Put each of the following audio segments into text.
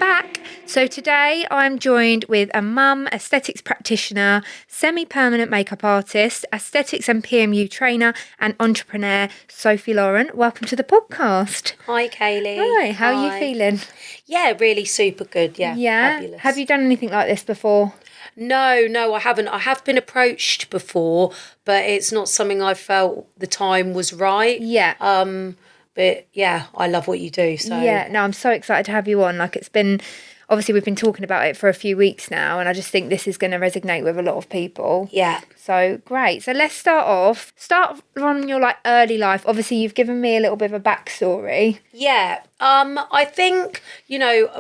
back. So today I'm joined with a mum, aesthetics practitioner, semi-permanent makeup artist, aesthetics and PMU trainer and entrepreneur, Sophie Lauren. Welcome to the podcast. Hi, Kaylee. Hi, how are you feeling? Yeah, really super good. Yeah, fabulous. Have you done anything like this before? No, I haven't. I have been approached before, but it's not something I felt the time was right. Yeah. But yeah, I love what you do. So yeah, no, I'm so excited to have you on. Like, it's been, obviously we've been talking about it for a few weeks now, and I just think this is going to resonate with a lot of people. Yeah. So great. So let's start from your early life. Obviously you've given me a little bit of a backstory. Yeah. I think,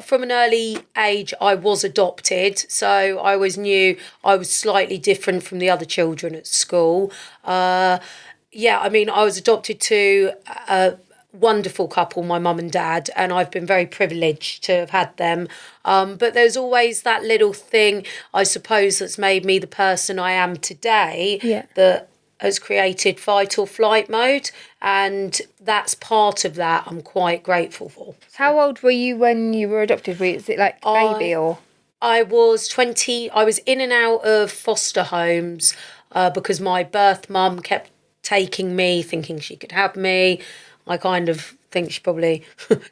from an early age I was adopted, so I always knew I was slightly different from the other children at school. I was adopted to a wonderful couple, my mum and dad, and I've been very privileged to have had them. But there's always that little thing, I suppose, that's made me the person I am today, that has created fight or flight mode, and that's part of that I'm quite grateful for. How old were you when you were adopted? Was it like baby or? I was 20. I was in and out of foster homes because my birth mum kept taking me, thinking she could have me. I kind of think she probably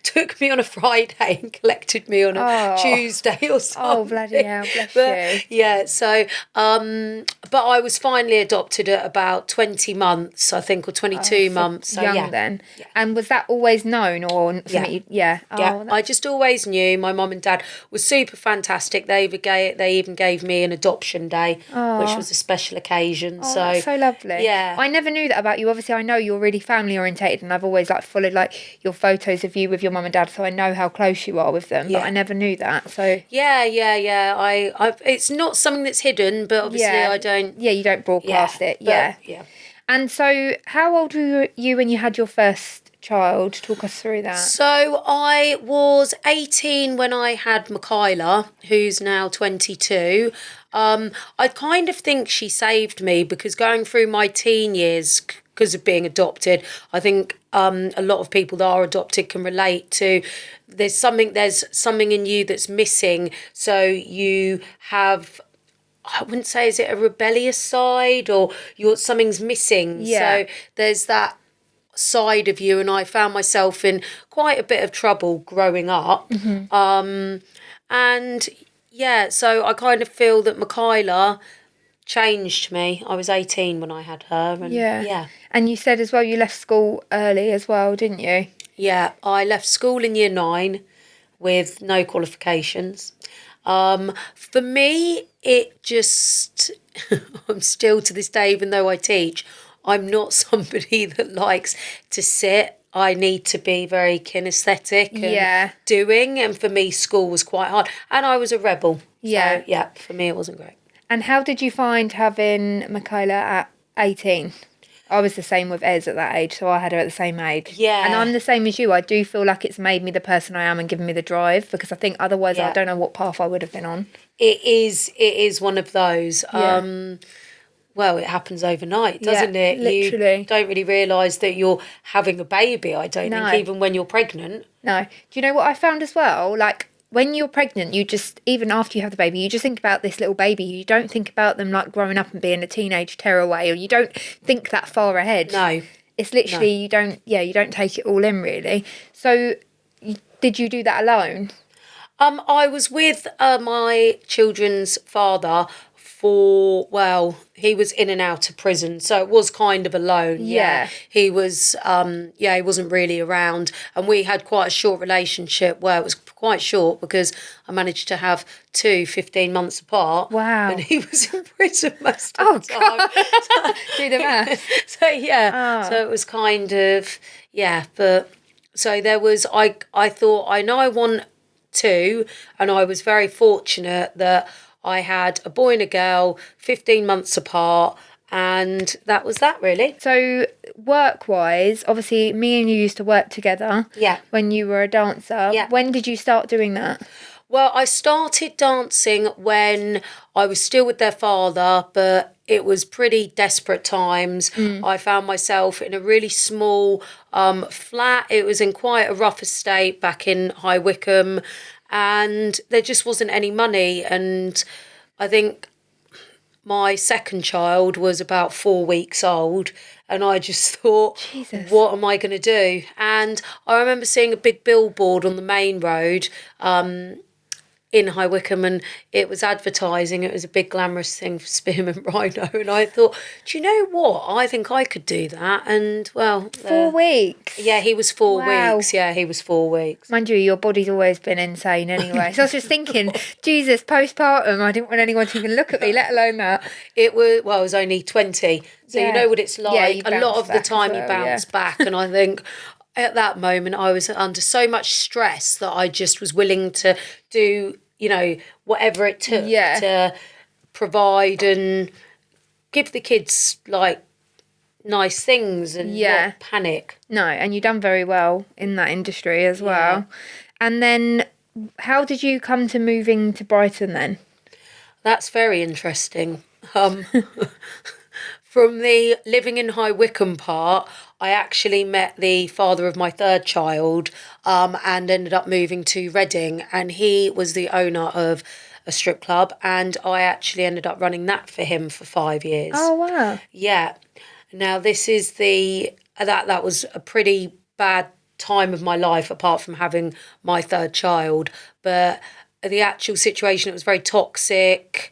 took me on a Friday and collected me on a Tuesday or something. Oh, bloody hell, bless you. Yeah, so, but I was finally adopted at about 20 months, I think, or 22 months. So young then. Yeah. And was that always known or something? Yeah. I just always knew my mum and dad were super fantastic. They even gave me an adoption day, which was a special occasion. Oh, that's so lovely. Yeah. I never knew that about you. Obviously, I know you're really family orientated, and I've always followed your photos of you with your mum and dad, so I know how close you are with them. But I never knew that. So yeah. I it's not something that's hidden, but obviously I don't. Yeah, you don't broadcast it. Yeah. And so, how old were you when you had your first child? Talk us through that. So I was 18 when I had Michaela, who's now 22. I kind of think she saved me, because going through my teen years, because of being adopted, I think a lot of people that are adopted can relate to. There's something in you that's missing. So you have, I wouldn't say, is it a rebellious side, or something's missing? Yeah. So there's that side of you, and I found myself in quite a bit of trouble growing up. Mm-hmm. So I kind of feel that Michaela changed me. I was 18 when I had her. And And you said as well you left school early as well, didn't you? Yeah, I left school in year 9 with no qualifications. For me, it just, I'm still to this day, even though I teach, I'm not somebody that likes to sit. I need to be very kinesthetic and doing. And for me, school was quite hard. And I was a rebel. Yeah. So, for me, it wasn't great. And how did you find having Michaela at 18? I was the same with Ez at that age, so I had her at the same age. Yeah. And I'm the same as you. I do feel like it's made me the person I am and given me the drive, because I think otherwise I don't know what path I would have been on. It is one of those. Yeah. Well, it happens overnight, doesn't it? Literally. You don't really realise that you're having a baby, I don't think, even when you're pregnant. No. Do you know what I found as well? When you're pregnant, you just, even after you have the baby, you just think about this little baby. You don't think about them growing up and being a teenage tearaway, or you don't think that far ahead. No. It's literally, you don't take it all in, really. So did you do that alone? I was with my children's father he was in and out of prison, so it was kind of alone. Yeah. He was, he wasn't really around, and we had quite a short relationship. Well, it was quite short because I managed to have 2 15 months apart. Wow. And he was in prison most of the time. Do the math. So it was kind of, but so there was, I thought, I know I want 2, and I was very fortunate that I had a boy and a girl, 15 months apart, and that was that, really. So work-wise, obviously me and you used to work together when you were a dancer. Yeah. When did you start doing that? Well, I started dancing when I was still with their father, but it was pretty desperate times. I found myself in a really small flat. It was in quite a rough estate back in High Wycombe, and there just wasn't any money. And I think my second child was about 4 weeks old, and I just thought, Jesus. what am I going to do? And I remember seeing a big billboard on the main road in High Wycombe, and it was advertising. It was a big glamorous thing for spearmint rhino, and I thought, do you know what? I think I could do that. And well, 4 weeks. yeah, he was 4 Wow. weeks. Yeah, he was 4 weeks. Mind you, your body's always been insane anyway. So I was just thinking, Jesus, postpartum, I didn't want anyone to even look at me, let alone that. It was only 20. So Yeah. you know what it's Yeah, you like. A lot bounce of the back as time you well, bounce yeah. back. And I think at that moment I was under so much stress that I just was willing to do, whatever it took Yeah. to provide and give the kids like nice things and Yeah. not panic. No, and you've done very well in that industry as well. And then how did you come to moving to Brighton then? That's very interesting. From the living in High Wycombe part, I actually met the father of my third child and ended up moving to Reading, and he was the owner of a strip club, and I actually ended up running that for him for 5 years. Oh, wow. Yeah. Now this is that was a pretty bad time of my life apart from having my third child, but the actual situation, it was very toxic.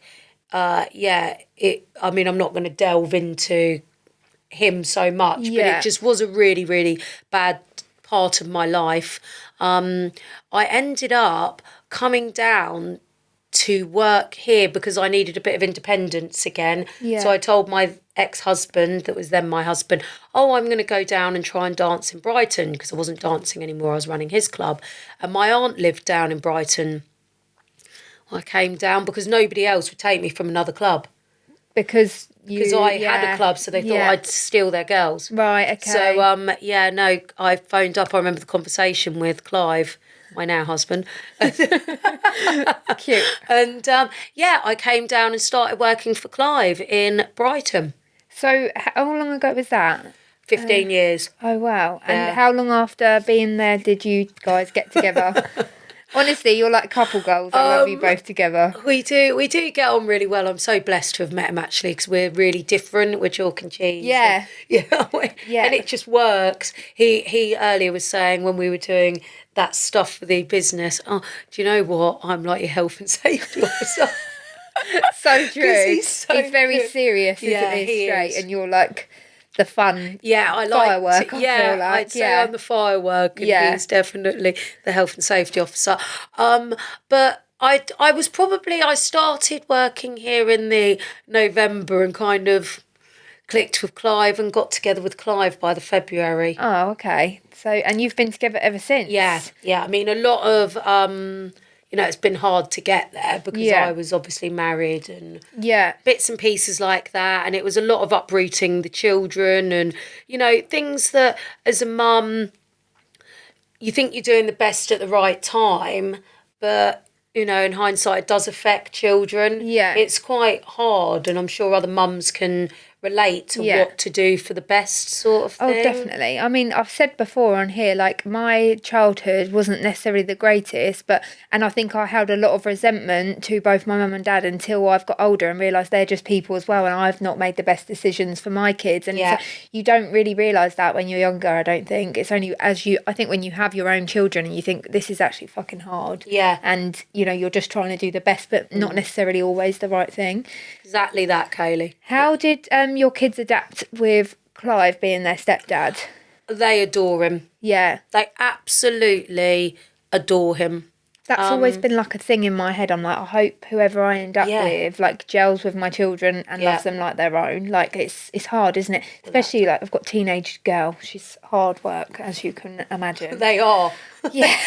I'm not going to delve into him so much, but Yeah. it just was a really, really bad part of my life. I ended up coming down to work here because I needed a bit of independence again. Yeah. So I told my ex-husband, that was then my husband, I'm going to go down and try and dance in Brighton, because I wasn't dancing anymore, I was running his club. And my aunt lived down in Brighton. I came down because nobody else would take me from another club. Because I had a club, so they thought I'd steal their girls. Right, okay. So, I phoned up. I remember the conversation with Clive, my now husband. Cute. And, I came down and started working for Clive in Brighton. So how long ago was that? 15 years. Oh, wow. Yeah. And how long after being there did you guys get together? Honestly, you're like couple goals. I love you both together. We do get on really well. I'm so blessed to have met him, actually, because we're really different. We're chalk and cheese. Yeah. And it just works. He earlier was saying when we were doing that stuff for the business, do you know what? I'm like your health and safety officer. So true. He's very good. serious, isn't Yeah, he? he Straight, is. and you're like the fun. Yeah, I like firework, I feel like. I'd say I'm the firework, and he's definitely the health and safety officer. But I started working here in the November and kind of clicked with Clive and got together with Clive by the February. Oh, okay. So, and you've been together ever since? Yeah. I mean, a lot of it's been hard to get there because I was obviously married and bits and pieces like that. And it was a lot of uprooting the children and, things that as a mum, you think you're doing the best at the right time, but, in hindsight, it does affect children. Yeah. It's quite hard, and I'm sure other mums can relate to what to do for the best sort of thing. Oh, definitely. I mean, I've said before on here, like, my childhood wasn't necessarily the greatest, and I think I held a lot of resentment to both my mum and dad until I've got older and realised they're just people as well, and I've not made the best decisions for my kids. And you don't really realise that when you're younger, I don't think. It's only I think when you have your own children and you think, this is actually fucking hard. Yeah. And, you're just trying to do the best, but not necessarily always the right thing. Exactly that, Kaylee. How did your kids adapt with Clive being their stepdad? They adore him. Yeah. They absolutely adore him. That's always been like a thing in my head. I'm like, I hope whoever I end up with like gels with my children and loves them like their own. Like it's hard, isn't it? Especially like I've got a teenage girl. She's hard work, as you can imagine. They are. Yeah.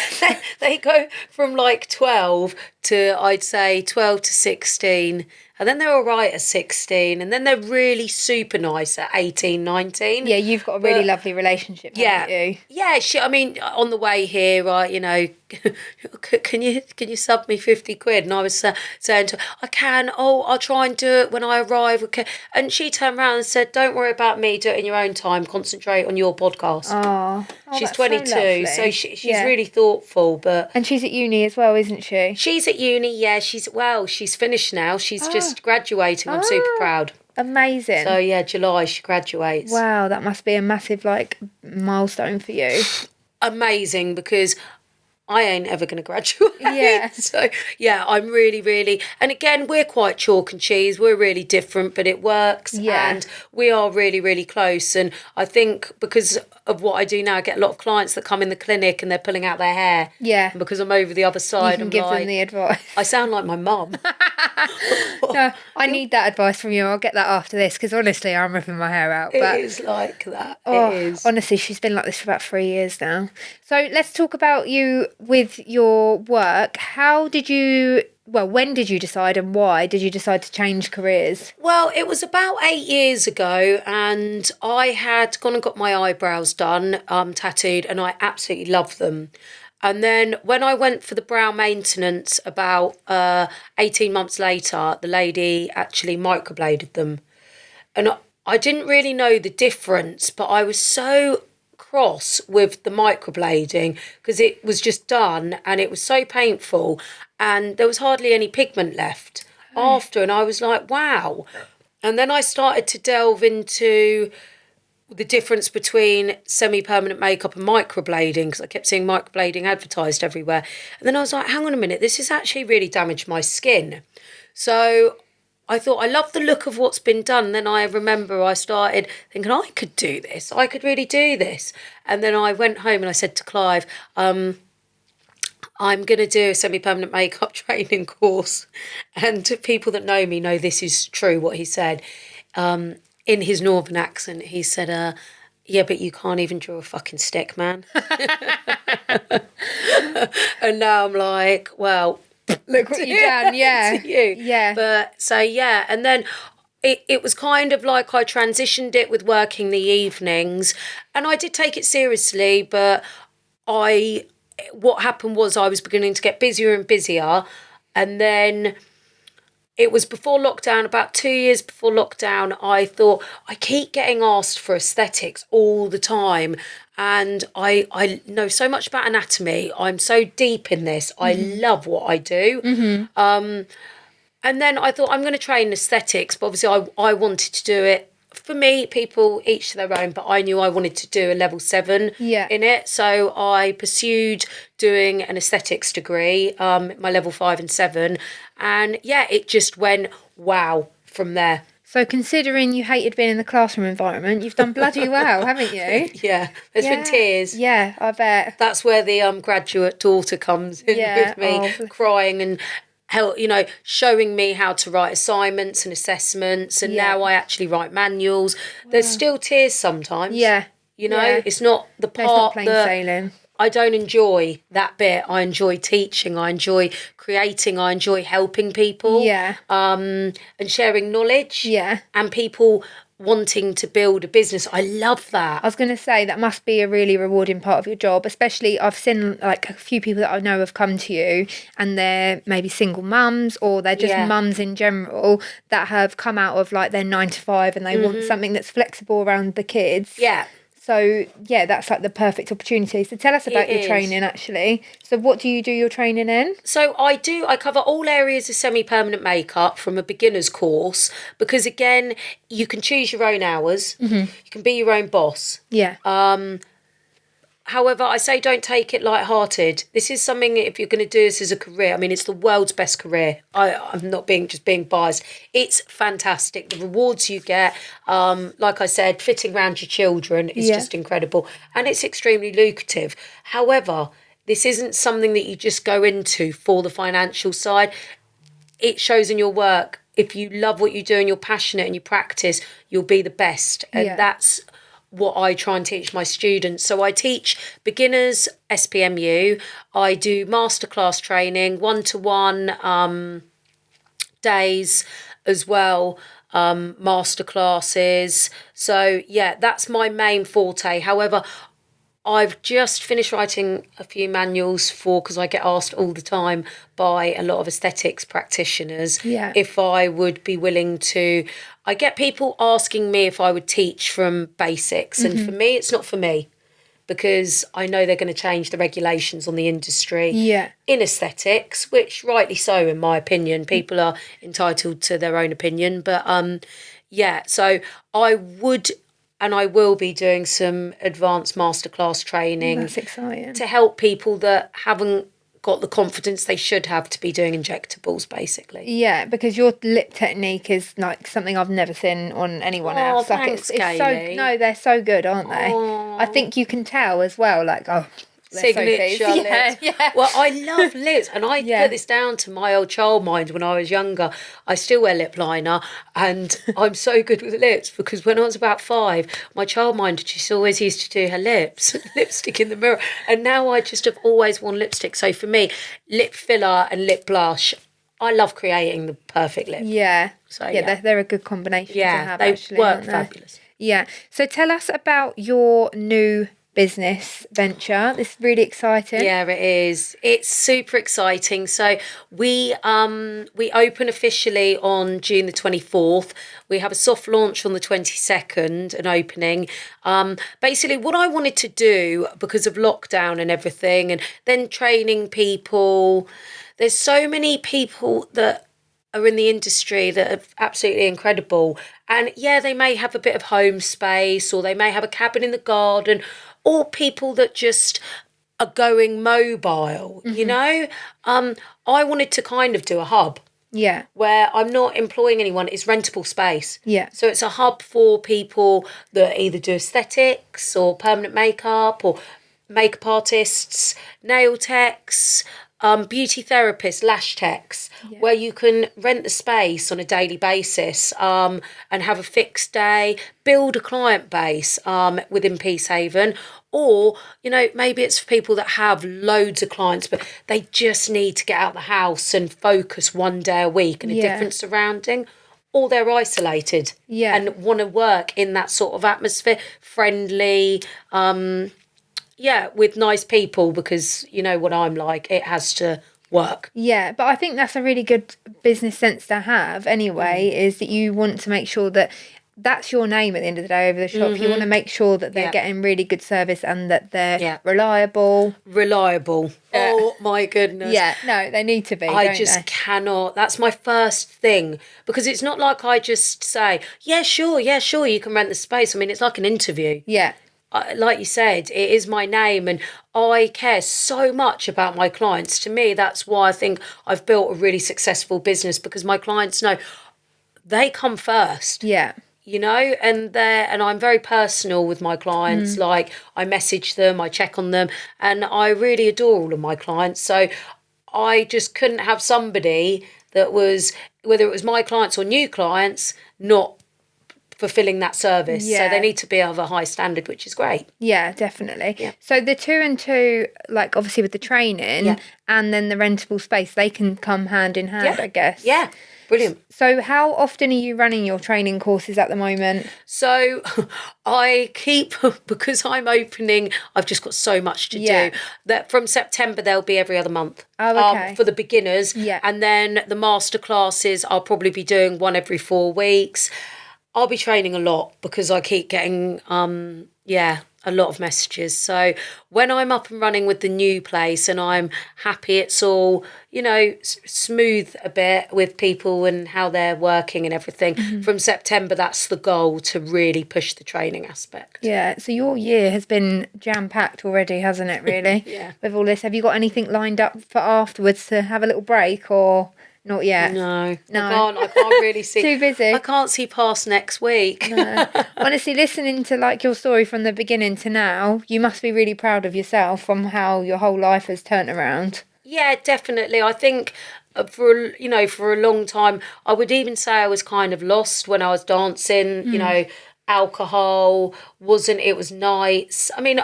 They go from like 12 to, I'd say, 12 to 16. And then they're all right at 16. And then they're really super nice at 18, 19. Yeah, you've got a really lovely relationship, haven't you? Yeah, I mean, on the way here, can you sub me 50 quid? And I was saying to her, I can. Oh, I'll try and do it when I arrive. Okay. And she turned around and said, don't worry about me. Do it in your own time. Concentrate on your podcast. Oh, Oh, She's that's so 22, so lovely. she's Yeah. really thoughtful. But And she's at uni as well, isn't she? she's at uni, yeah. She's finished now. She's just graduating. I'm super proud. Amazing. So yeah, July she graduates. Wow, that must be a massive milestone for you. Amazing, because I ain't ever going to graduate. Yeah. So, yeah, I'm really, really... And again, we're quite chalk and cheese. We're really different, but it works. Yeah. And we are really, really close. And I think because of what I do now, I get a lot of clients that come in the clinic and they're pulling out their hair. Yeah. And because I'm over the other side, You can I'm give like... them the advice. I sound like my mum. No, I need that advice from you. I'll get that after this because honestly, I'm ripping my hair out. But It is like that. oh, It is. honestly, she's been like this for about 3 years now. So let's talk about you with your work. When did you decide and why did you decide to change careers? Well, it was about 8 years ago, and I had gone and got my eyebrows done, tattooed, and I absolutely loved them. And then when I went for the brow maintenance about 18 months later, the lady actually microbladed them. And I didn't really know the difference, but I was so cross with the microblading because it was just done and it was so painful and there was hardly any pigment left after. And I was like, wow. And then I started to delve into the difference between semi-permanent makeup and microblading because I kept seeing microblading advertised everywhere. And then I was like, hang on a minute, this has actually really damaged my skin. So I thought, I love the look of what's been done. Then I remember I started thinking, I could do this. I could really do this. And then I went home and I said to Clive, I'm going to do a semi-permanent makeup training course. And people that know me know this is true, what he said. In his northern accent, he said, yeah, but you can't even draw a fucking stick, man. And now I'm like, well... Look what you've done, yeah. To you. Yeah. But, so, yeah. And then it was kind of like I transitioned it with working the evenings. And I did take it seriously, but what happened was I was beginning to get busier and busier. And then... It was before lockdown, about 2 years before lockdown, I thought, I keep getting asked for aesthetics all the time. And I know so much about anatomy. I'm so deep in this. I love what I do. And then I thought, I'm going to train aesthetics. But obviously, I wanted to do it. For me, people each to their own, but I knew I wanted to do a level 7 in it. So I pursued doing an aesthetics degree, my level 5 and 7. And yeah, it just went wow from there. So considering you hated being in the classroom environment, you've done bloody well, haven't you? Yeah, there's been tears. Yeah, I bet. That's where the graduate daughter comes in with me, crying and showing me how to write assignments and assessments. And now I actually write manuals. Wow. There's still tears sometimes. Yeah. It's not the part it's not plain sailing. I don't enjoy that bit. I enjoy teaching. I enjoy creating. I enjoy helping people. Yeah. And sharing knowledge. Yeah. And people wanting to build a business. I love that. I was going to say that must be a really rewarding part of your job, especially I've seen like a few people that I know have come to you and they're maybe single mums or they're just mums in general that have come out of like their 9 to 5 and they want something that's flexible around the kids. Yeah. So, yeah, that's like the perfect opportunity. So tell us about your training, actually. So what do you do your training in? So I cover all areas of semi-permanent makeup from a beginner's course because, again, you can choose your own hours. You can be your own boss. Yeah. However, I say don't take it light-hearted. This is something, if you're going to do this as a career, I mean, it's the world's best career. I'm not being biased. It's fantastic. The rewards you get, like I said, fitting around your children is just incredible. And it's extremely lucrative. However, this isn't something that you just go into for the financial side. It shows in your work. If you love what you do and you're passionate and you practice, you'll be the best. And that's what I try and teach my students. So I teach beginners SPMU. I do masterclass training, 1-to-1 days as well, masterclasses. So yeah, that's my main forte. However, I've just finished writing a few manuals because I get asked all the time by a lot of aesthetics practitioners if I would be willing to. I get people asking me if I would teach from basics, and for me, it's not for me. because I know they're going to change the regulations on the industry in aesthetics, which rightly so, in my opinion. People are entitled to their own opinion. But so I would and I will be doing some advanced masterclass training. That's exciting. To help people that haven't got the confidence they should have to be doing injectables, basically. Yeah, because your lip technique is like something I've never seen on anyone else. Like Thanks, it's Kaylee. they're so good, aren't they? I think you can tell as well, like, signature lips. Yeah. Well, I love lips, and I Yeah. put this down to my old child mind when I was younger. I still wear lip liner, and I'm so good with lips because when I was about 5, my child mind, she always used to do her lips, lipstick in the mirror, and now I just have always worn lipstick. So for me, lip filler and lip blush, I love creating the perfect lip. Yeah. So they're a good combination to have. They actually, work aren't they? fabulous. Yeah. So tell us about your new business venture. It's really exciting. Yeah, it is. It's super exciting. So we open officially on June the 24th. We have a soft launch on the 22nd, an opening. Basically, what I wanted to do because of lockdown and everything, and then training people. There's so many people that are in the industry that are absolutely incredible. And yeah, they may have a bit of home space, or they may have a cabin in the garden, or people that just are going mobile, you know? I wanted to kind of do a hub. Yeah. Where I'm not employing anyone, it's rentable space. Yeah. So it's a hub for people that either do aesthetics or permanent makeup or makeup artists, nail techs, beauty therapists, lash techs, where you can rent the space on a daily basis and have a fixed day, build a client base within Peacehaven. Or, you know, maybe it's for people that have loads of clients, but they just need to get out of the house and focus one day a week in a different surrounding. Or they're isolated and want to work in that sort of atmosphere, friendly, with nice people, because you know what I'm like, it has to work. Yeah, but I think that's a really good business sense to have anyway, is that you want to make sure that that's your name at the end of the day over the shop. You want to make sure that they're getting really good service and that they're reliable. Oh my goodness. Yeah, no, they need to be. I just cannot. That's my first thing, because it's not like I just say, yeah, sure, you can rent the space. I mean, it's like an interview. Yeah. Like you said, it is my name, and I care so much about my clients. To me, that's why I think I've built a really successful business, because my clients know they come first. Yeah. You know, and I'm very personal with my clients. Like, I message them, I check on them, and I really adore all of my clients. So I just couldn't have somebody that was, whether it was my clients or new clients, not fulfilling that service. So they need to be of a high standard, which is great. Yeah, definitely. Yeah. So the 2 and 2, like obviously with the training and then the rentable space, they can come hand in hand, I guess. Yeah. Brilliant. So how often are you running your training courses at the moment? So I keep, because I'm opening, I've just got so much to do, that from September they'll be every other month. Oh, okay. For the beginners. Yeah. And then the master classes, I'll probably be doing one every 4 weeks. I'll be training a lot because I keep getting, a lot of messages. So when I'm up and running with the new place and I'm happy it's all, you know, smooth a bit with people and how they're working and everything, from September, that's the goal, to really push the training aspect. Yeah, so your year has been jam-packed already, hasn't it, really? With all this. Have you got anything lined up for afterwards to have a little break, or... Not yet. No. I can't really see. Too busy. I can't see past next week. No. Honestly, listening to like your story from the beginning to now, you must be really proud of yourself from how your whole life has turned around. Yeah, definitely. I think for a long time, I would even say I was kind of lost when I was dancing. You know, alcohol was nights. I mean,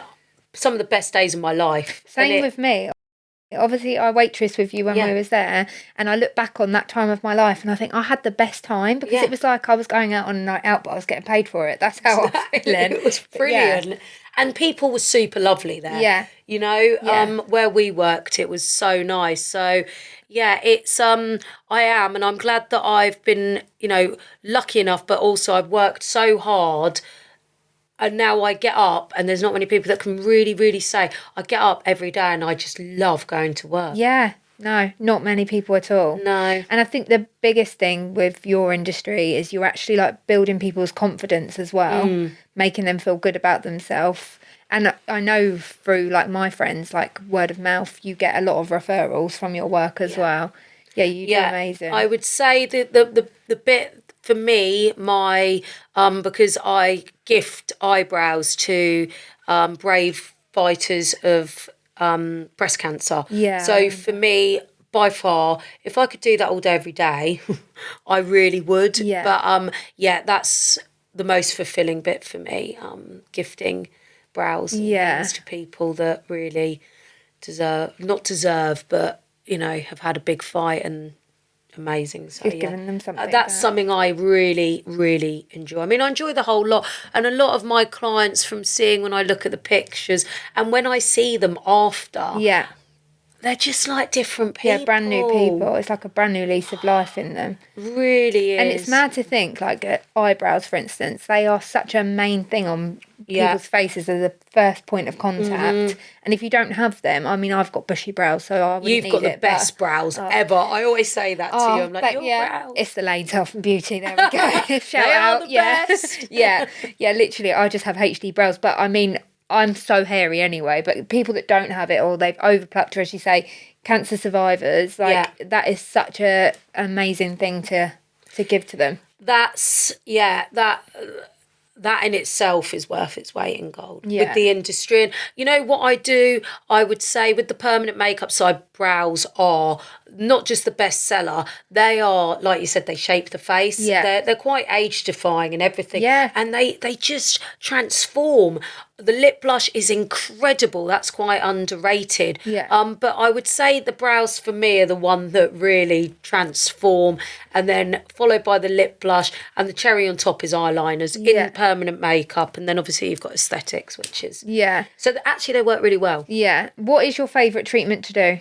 some of the best days of my life. Same with me. Obviously, I waitressed with you when we was there, and I look back on that time of my life and I think I had the best time, because it was like I was going out on a night out, but I was getting paid for it. That's how I'm feeling. It was brilliant. Yeah. And people were super lovely there. Yeah. You know, where we worked, it was so nice. So, yeah, it's, I am, and I'm glad that I've been, you know, lucky enough, but also I've worked so hard And now I get up, and there's not many people that can really, really say, I get up every day and I just love going to work. Yeah. No, not many people at all. No. And I think the biggest thing with your industry is you're actually like building people's confidence as well, making them feel good about themselves. And I know through like my friends, like word of mouth, you get a lot of referrals from your work as well. Yeah, you do amazing. I would say that the bit for me, my because I gift eyebrows to brave fighters of breast cancer. Yeah. So for me, by far, if I could do that all day every day, I really would. Yeah. But that's the most fulfilling bit for me. Gifting brows and things to people that really not deserve, but have had a big fight and amazing. So You've given them something that's back. something I really, really enjoy. I mean, I enjoy the whole lot, and a lot of my clients, from seeing when I look at the pictures and when I see them after, they're just like different people. Yeah, brand new people. It's like a brand new lease of life in them. Really is. And it's mad to think, like eyebrows, for instance, they are such a main thing on people's faces as a first point of contact. And if you don't have them, I mean, I've got bushy brows, so I wouldn't You've need got the it, best brows ever. I always say that to you. I'm like, your brows. It's the Lane's Health and Beauty. There we go. Shout They out. are the best. Yeah, literally, I just have HD brows. But I mean, I'm so hairy anyway. But people that don't have it, or they've overplucked, or as you say, cancer survivors, that is such a amazing thing to give to them. That in itself is worth its weight in gold Yeah. with the industry. And you know what I do? I would say with the permanent makeup side, brows are not just the best seller. They are, like you said, they shape the face. Yeah. They're quite age defying and everything. Yeah. And they just transform. The lip blush is incredible. That's quite underrated. Yeah. But I would say the brows for me are the one that really transform, and then followed by the lip blush, and the cherry on top is eyeliners in permanent makeup, and then obviously you've got aesthetics, which is so actually they work really well. Yeah. What is your favourite treatment to do?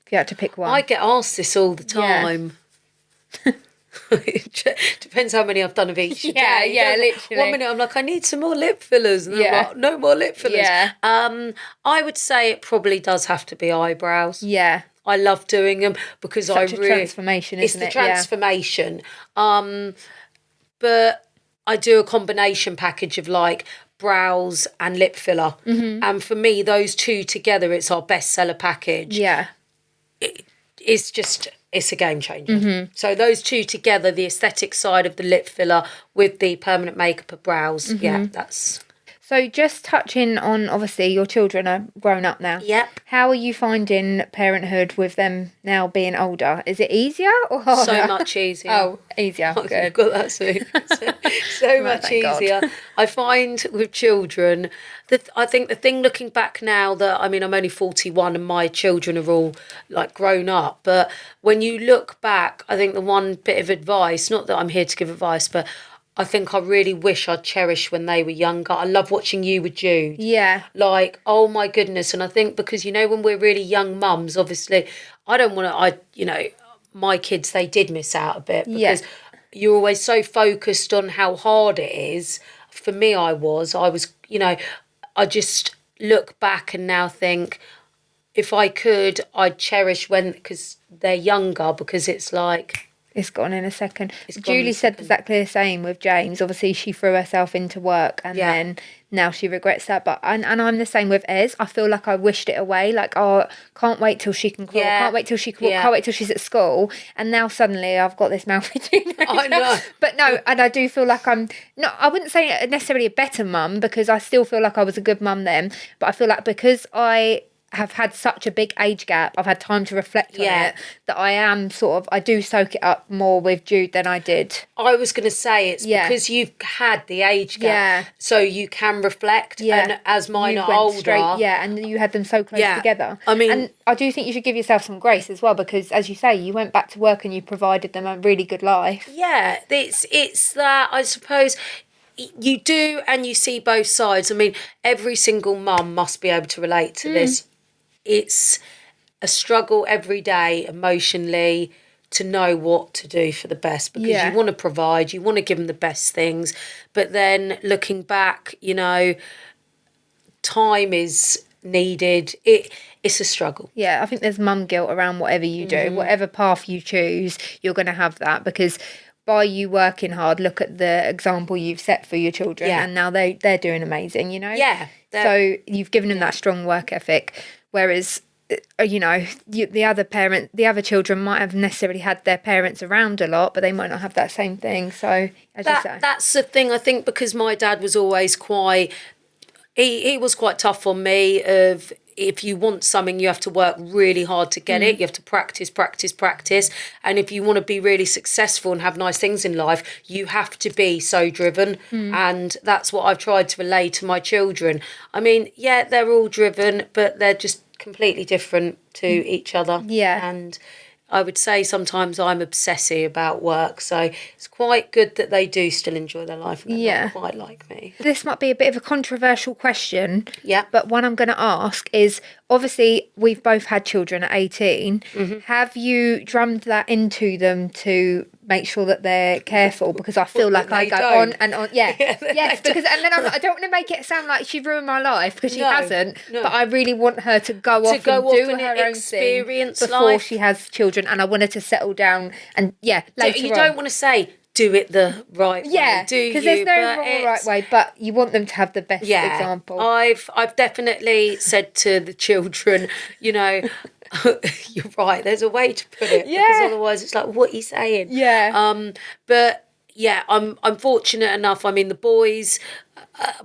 If you had to pick one. I get asked this all the time. Depends how many I've done of each day. Yeah, literally. 1 minute I'm like, I need some more lip fillers, and then I'm like, no more lip fillers. Yeah. I would say it probably does have to be eyebrows. Yeah. I love doing them because Such a transformation, isn't it? It's the transformation. But I do a combination package of like brows and lip filler. And for me, those two together, it's our bestseller package. Yeah. It's a game changer. So those two together, the aesthetic side of the lip filler with the permanent makeup of brows, that's... So just touching on, obviously, your children are grown up now. Yep. How are you finding parenthood with them now being older? Is it easier or harder? So much easier. Oh, easier. Oh, Good. you've got that soon. So much thank God. easier. I find with children that I think the thing looking back now that, I mean, I'm only 41 and my children are all like grown up. But when you look back, I think the one bit of advice, not that I'm here to give advice, but I think I really wish I'd cherished when they were younger. I love watching you with Jude. Yeah. Like, oh my goodness. And I think because, when we're really young mums, obviously, I don't want to, my kids, they did miss out a bit because you're always so focused on how hard it is. For me, I was, I just look back and now think, if I could, I'd cherish because they're younger, because it's like... It's gone in a second. Julie said exactly the same with James. Obviously, she threw herself into work and then now she regrets that. But and I'm the same with Ez. I feel like I wished it away. Like, can't wait till she can crawl. Can't wait till she can walk. Can't wait till she's at school. And now suddenly I've got this malfitting. I know. But no, and I do feel like I'm not. I wouldn't say necessarily a better mum, because I still feel like I was a good mum then. But I feel like because I have had such a big age gap, I've had time to reflect on it, that I am I do soak it up more with Jude than I did. I was going to say it's because you've had the age gap, so you can reflect, and as mine are older... and you had them so close together. I mean... And I do think you should give yourself some grace as well, because, as you say, you went back to work and you provided them a really good life. Yeah, it's that, I suppose... You do, and you see both sides. I mean, every single mum must be able to relate to this. It's a struggle every day, emotionally, to know what to do for the best, because Yeah. you want to provide, you want to give them the best things. But then looking back, you know, time is needed. It's a struggle. Yeah, I think there's mum guilt around whatever you do. Whatever path you choose, you're going to have that, because by you working hard, look at the example you've set for your children, Yeah. and now they're doing amazing, you know? Yeah. So you've given them that strong work ethic, whereas, you know, the other children might have necessarily had their parents around a lot, but they might not have that same thing. So, as you say. That's the thing, I think, because my dad was always quite... He was quite tough on me of, if you want something, you have to work really hard to get it. You have to practice. And if you want to be really successful and have nice things in life, you have to be so driven. And that's what I've tried to relay to my children. I mean, yeah, they're all driven, but they're just completely different to each other. Yeah. And I would say sometimes I'm obsessive about work, so it's quite good that they do still enjoy their life and they're not quite like me. This might be a bit of a controversial question, Yeah. but one I'm going to ask is, obviously we've both had children at 18. Have you drummed that into them to make sure that they're careful? Because I feel like I go on and on. Yeah, yes, because and then I don't want to make it sound like she ruined my life, because she hasn't. But I really want her to go off and do her own thing before she has children, and I want her to settle down and later you don't want to say do it the right way, do you? Because there's no wrong or right way, but you want them to have the best example. I've definitely said to the children, you know, you're right, there's a way to put it, because otherwise it's like, what are you saying? But yeah, I'm fortunate enough. I mean, the boys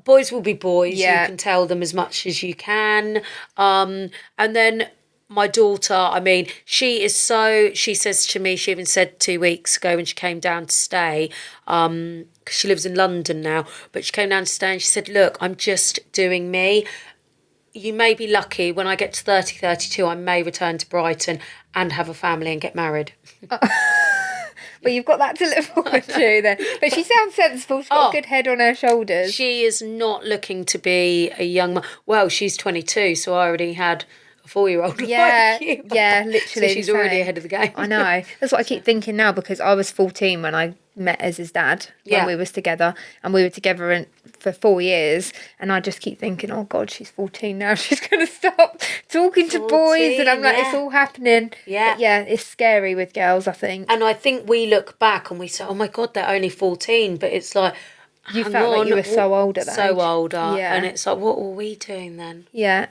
will be boys. You can tell them as much as you can, and then my daughter, I mean, she says to me, she even said 2 weeks ago when she came down to stay, because she lives in London now, but she came down to stay and she said, look, I'm just doing me. You may be lucky, when I get to 30, 32, I may return to Brighton and have a family and get married. Well, you've got that to look forward to then. But she sounds sensible. She's got a good head on her shoulders. She is not looking to be a young mum. Well, she's 22, so I already had a 4-year-old like you. Yeah, literally. So she's already ahead of the game. I know. That's what I keep thinking now, because I was 14 when I met Ez's dad, when we was together, and we were together for 4 years, and I just keep thinking, oh God, she's 14 now, she's going to stop talking to boys, and I'm like, it's all happening. But it's scary with girls, I think. And I think we look back and we say, oh my God, they're only 14, but it's like, you felt like you were so old at that age. So older. And it's like, what were we doing then? Yeah.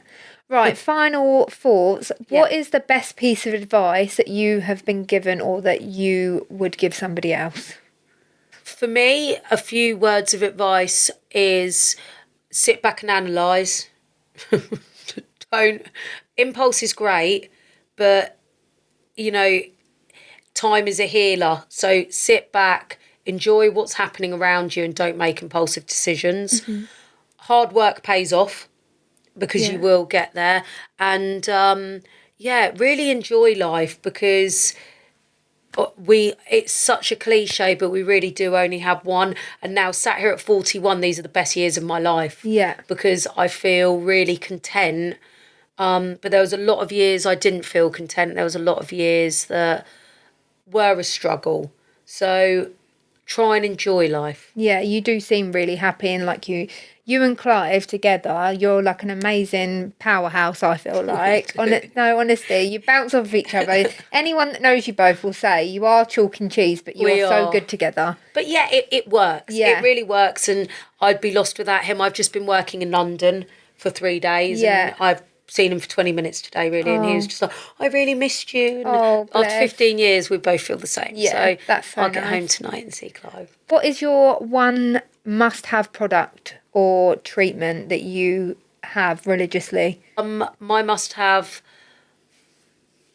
Right, final thoughts. What is the best piece of advice that you have been given, or that you would give somebody else? For me, a few words of advice is sit back and analyse. Impulse is great, but, you know, time is a healer. So sit back, enjoy what's happening around you, and don't make impulsive decisions. Hard work pays off, because you will get there. And really enjoy life, because it's such a cliche, but we really do only have one. And now, sat here at 41, these are the best years of my life. Because I feel really content. But there was a lot of years I didn't feel content. There was a lot of years that were a struggle. So try and enjoy life. Yeah, you do seem really happy, and like you and Clive together, you're like an amazing powerhouse, I feel like. Honestly, you bounce off of each other. Anyone that knows you both will say you are chalk and cheese, but you are so good together. But yeah, it works. Yeah. It really works, and I'd be lost without him. I've just been working in London for 3 days, and I've seen him for 20 minutes today, really, and he was just like, I really missed you. And after 15 years, we both feel the same. Yeah, so that's so I'll get home tonight and see Clive. What is your one must-have product or treatment that you have religiously? My must-have,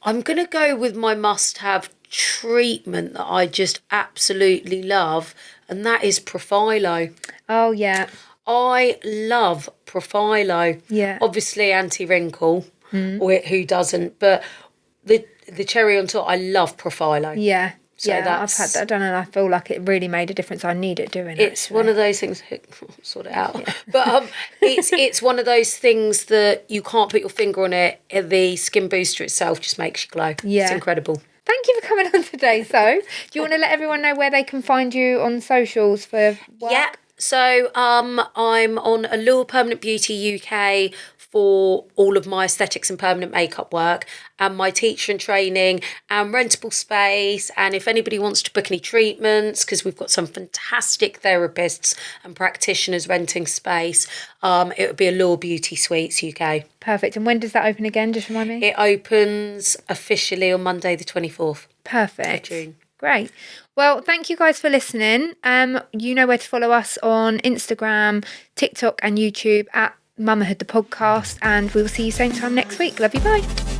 I'm going to go with my must-have treatment that I just absolutely love, and that is Profilo. Oh, yeah. I love Profilo. Yeah. Obviously anti-wrinkle, who doesn't, but the cherry on top, I love Profilo. Yeah. So I've had that done, and I feel like it really made a difference. I need it doing. It's one of those things. Sort it out, but it's one of those things that you can't put your finger on it. The skin booster itself just makes you glow. Yeah, it's incredible. Thank you for coming on today, So. Do you want to let everyone know where they can find you on socials for work? Yeah. So I'm on Allure Permanent Beauty UK for all of my aesthetics and permanent makeup work, and my teacher and training and rentable space. And if anybody wants to book any treatments, because we've got some fantastic therapists and practitioners renting space, it would be Allure Beauty Suites UK. Perfect. And when does that open again? Just remind me. It opens officially on Monday the 24th. Perfect. Of June. Great. Well, thank you guys for listening. You know where to follow us on Instagram, TikTok and YouTube at Mummahood The Podcast, and we'll see you same time next week. Love you, bye.